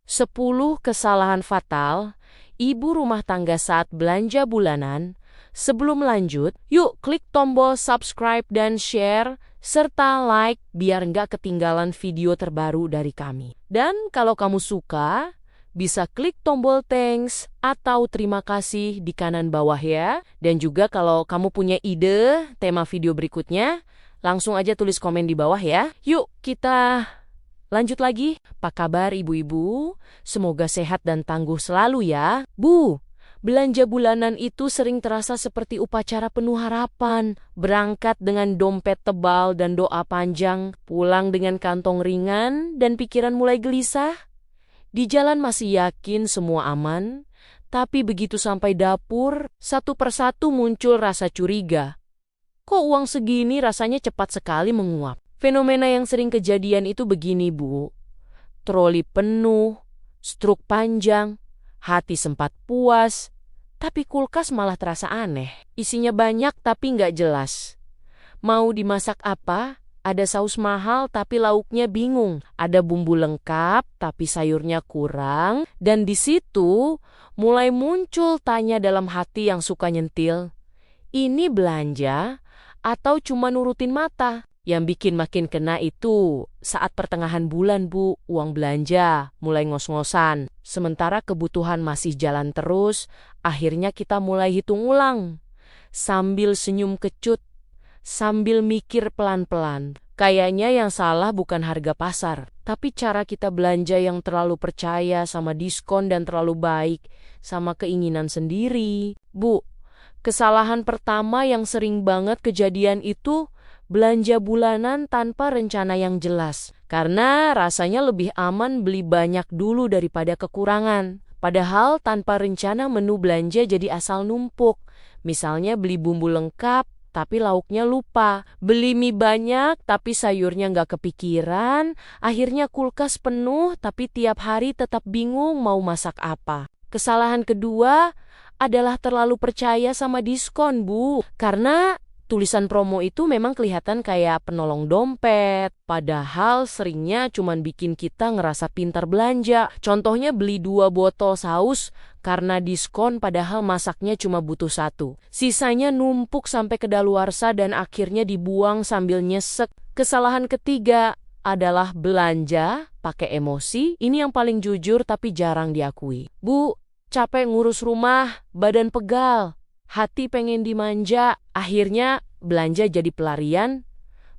10 kesalahan fatal ibu rumah tangga saat belanja bulanan. Sebelum lanjut, yuk klik tombol subscribe dan share, serta like biar nggak ketinggalan video terbaru dari kami. Dan kalau kamu suka, bisa klik tombol thanks atau terima kasih di kanan bawah ya. Dan juga kalau kamu punya ide tema video berikutnya, langsung aja tulis komen di bawah ya. Yuk kita lanjut lagi. Apa kabar ibu-ibu? Semoga sehat dan tangguh selalu ya. Bu, belanja bulanan itu sering terasa seperti upacara penuh harapan. Berangkat dengan dompet tebal dan doa panjang, pulang dengan kantong ringan dan pikiran mulai gelisah. Di jalan masih yakin semua aman, tapi begitu sampai dapur, satu persatu muncul rasa curiga. Kok uang segini rasanya cepat sekali menguap? Fenomena yang sering kejadian itu begini, Bu. Troli penuh, struk panjang, hati sempat puas, tapi kulkas malah terasa aneh. Isinya banyak tapi nggak jelas. Mau dimasak apa? Ada saus mahal tapi lauknya bingung. Ada bumbu lengkap tapi sayurnya kurang. Dan di situ mulai muncul tanya dalam hati yang suka nyentil. Ini belanja atau cuma nurutin mata? Yang bikin makin kena itu saat pertengahan bulan, Bu, uang belanja mulai ngos-ngosan. Sementara kebutuhan masih jalan terus, akhirnya kita mulai hitung ulang. Sambil senyum kecut, sambil mikir pelan-pelan. Kayaknya yang salah bukan harga pasar, tapi cara kita belanja yang terlalu percaya sama diskon dan terlalu baik sama keinginan sendiri. Bu, kesalahan pertama yang sering banget kejadian itu belanja bulanan tanpa rencana yang jelas. Karena rasanya lebih aman beli banyak dulu daripada kekurangan. Padahal tanpa rencana menu belanja jadi asal numpuk. Misalnya beli bumbu lengkap tapi lauknya lupa. Beli mie banyak tapi sayurnya nggak kepikiran. Akhirnya kulkas penuh tapi tiap hari tetap bingung mau masak apa. Kesalahan kedua adalah terlalu percaya sama diskon, Bu. Karena tulisan promo itu memang kelihatan kayak penolong dompet, padahal seringnya cuman bikin kita ngerasa pintar belanja. Contohnya beli 2 botol saus karena diskon padahal masaknya cuma butuh 1. Sisanya numpuk sampai kedaluarsa dan akhirnya dibuang sambil nyesek. Kesalahan ketiga adalah belanja pakai emosi. Ini yang paling jujur tapi jarang diakui. Bu, capek ngurus rumah, badan pegal. Hati pengen dimanja, akhirnya belanja jadi pelarian.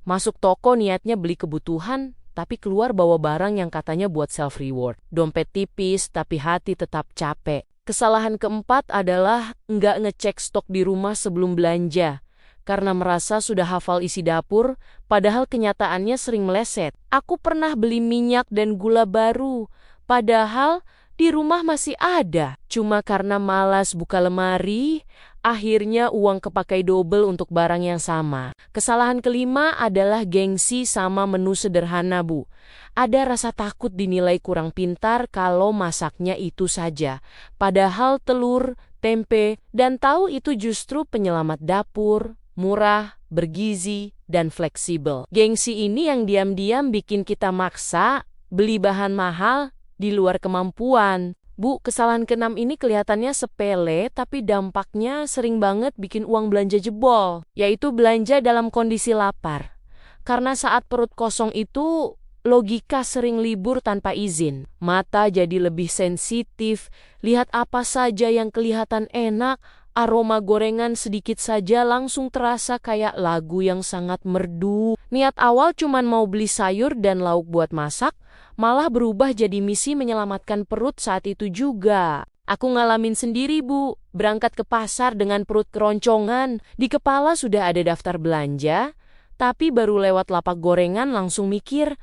Masuk toko niatnya beli kebutuhan, tapi keluar bawa barang yang katanya buat self-reward. Dompet tipis, tapi hati tetap capek. Kesalahan keempat adalah nggak ngecek stok di rumah sebelum belanja. Karena merasa sudah hafal isi dapur, padahal kenyataannya sering meleset. Aku pernah beli minyak dan gula baru, padahal di rumah masih ada. Cuma karena malas buka lemari, akhirnya uang kepakai double untuk barang yang sama. Kesalahan kelima adalah gengsi sama menu sederhana, Bu. Ada rasa takut dinilai kurang pintar kalau masaknya itu saja. Padahal telur, tempe, dan tahu itu justru penyelamat dapur, murah, bergizi, dan fleksibel. Gengsi ini yang diam-diam bikin kita maksa beli bahan mahal di luar kemampuan. Bu, kesalahan keenam ini kelihatannya sepele, tapi dampaknya sering banget bikin uang belanja jebol, yaitu belanja dalam kondisi lapar. Karena saat perut kosong itu, logika sering libur tanpa izin. Mata jadi lebih sensitif, lihat apa saja yang kelihatan enak, aroma gorengan sedikit saja langsung terasa kayak lagu yang sangat merdu. Niat awal cuman mau beli sayur dan lauk buat masak, malah berubah jadi misi menyelamatkan perut saat itu juga. Aku ngalamin sendiri, Bu. Berangkat ke pasar dengan perut keroncongan. Di kepala sudah ada daftar belanja, tapi baru lewat lapak gorengan langsung mikir,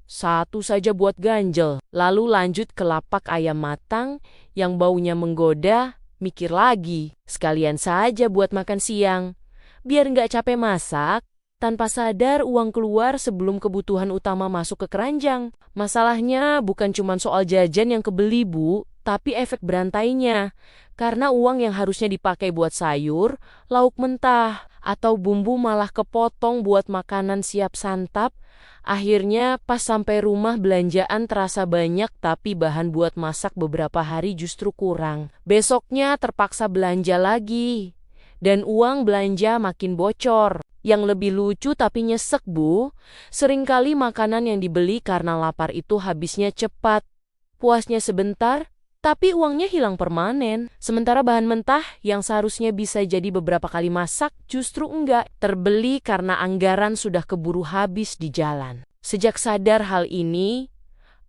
satu saja buat ganjel. Lalu lanjut ke lapak ayam matang yang baunya menggoda, mikir lagi, sekalian saja buat makan siang. Biar nggak capek masak, tanpa sadar uang keluar sebelum kebutuhan utama masuk ke keranjang. Masalahnya bukan cuma soal jajan yang kebeli, Bu, tapi efek berantainya. Karena uang yang harusnya dipakai buat sayur, lauk mentah, atau bumbu malah kepotong buat makanan siap santap. Akhirnya pas sampai rumah belanjaan terasa banyak tapi bahan buat masak beberapa hari justru kurang. Besoknya terpaksa belanja lagi. Dan uang belanja makin bocor. Yang lebih lucu tapi nyesek, Bu. Seringkali makanan yang dibeli karena lapar itu habisnya cepat. Puasnya sebentar, tapi uangnya hilang permanen. Sementara bahan mentah yang seharusnya bisa jadi beberapa kali masak justru enggak. Terbeli karena anggaran sudah keburu habis di jalan. Sejak sadar hal ini,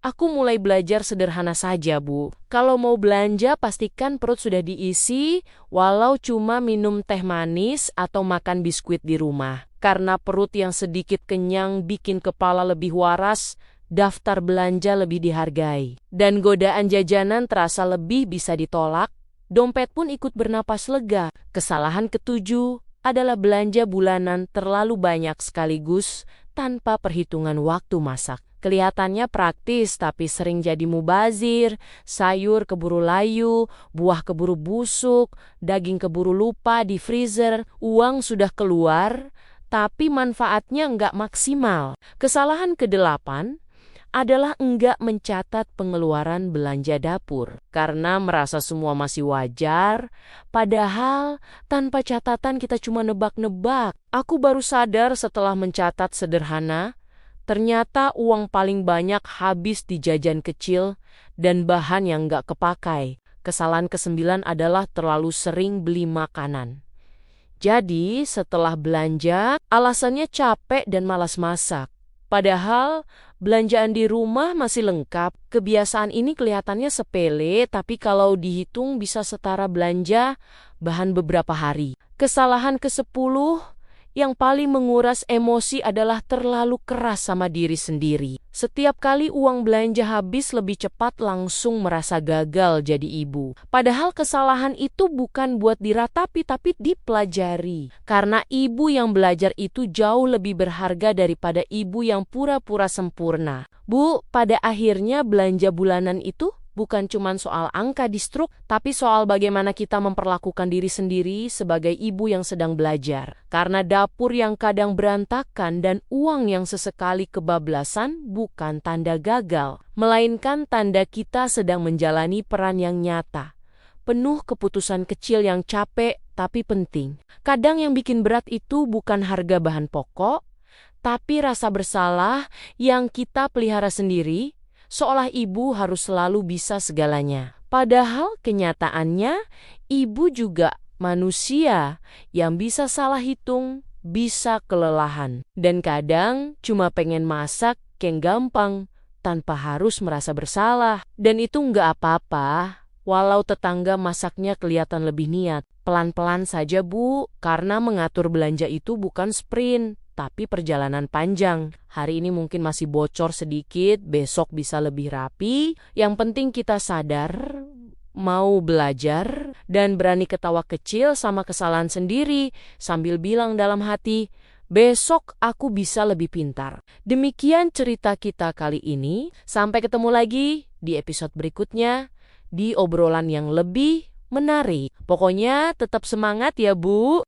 aku mulai belajar sederhana saja, Bu. Kalau mau belanja, pastikan perut sudah diisi, walau cuma minum teh manis atau makan biskuit di rumah. Karena perut yang sedikit kenyang bikin kepala lebih waras, daftar belanja lebih dihargai. Dan godaan jajanan terasa lebih bisa ditolak, dompet pun ikut bernapas lega. Kesalahan ketujuh adalah belanja bulanan terlalu banyak sekaligus tanpa perhitungan waktu masak. Kelihatannya praktis tapi sering jadi mubazir, sayur keburu layu, buah keburu busuk, daging keburu lupa di freezer, uang sudah keluar, tapi manfaatnya nggak maksimal. Kesalahan kedelapan adalah enggak mencatat pengeluaran belanja dapur. Karena merasa semua masih wajar, padahal tanpa catatan kita cuma nebak-nebak. Aku baru sadar setelah mencatat sederhana, ternyata uang paling banyak habis di jajan kecil dan bahan yang nggak kepakai. Kesalahan ke-9 adalah terlalu sering beli makanan. Jadi setelah belanja, alasannya capek dan malas masak. Padahal belanjaan di rumah masih lengkap. Kebiasaan ini kelihatannya sepele, tapi kalau dihitung bisa setara belanja bahan beberapa hari. Kesalahan ke-10 yang paling menguras emosi adalah terlalu keras sama diri sendiri. Setiap kali uang belanja habis lebih cepat langsung merasa gagal jadi ibu. Padahal kesalahan itu bukan buat diratapi tapi dipelajari. Karena ibu yang belajar itu jauh lebih berharga daripada ibu yang pura-pura sempurna. Bu, pada akhirnya belanja bulanan itu bukan cuma soal angka di struk, tapi soal bagaimana kita memperlakukan diri sendiri sebagai ibu yang sedang belajar. Karena dapur yang kadang berantakan dan uang yang sesekali kebablasan bukan tanda gagal, melainkan tanda kita sedang menjalani peran yang nyata. Penuh keputusan kecil yang capek tapi penting. Kadang yang bikin berat itu bukan harga bahan pokok, tapi rasa bersalah yang kita pelihara sendiri, seolah ibu harus selalu bisa segalanya. Padahal kenyataannya, ibu juga manusia yang bisa salah hitung, bisa kelelahan. Dan kadang cuma pengen masak yang gampang, tanpa harus merasa bersalah. Dan itu nggak apa-apa, walau tetangga masaknya kelihatan lebih niat. Pelan-pelan saja, Bu, karena mengatur belanja itu bukan sprint, tapi perjalanan panjang. Hari ini mungkin masih bocor sedikit, besok bisa lebih rapi. Yang penting kita sadar, mau belajar, dan berani ketawa kecil sama kesalahan sendiri, sambil bilang dalam hati, besok aku bisa lebih pintar. Demikian cerita kita kali ini. Sampai ketemu lagi di episode berikutnya, di obrolan yang lebih menarik. Pokoknya tetap semangat ya, Bu.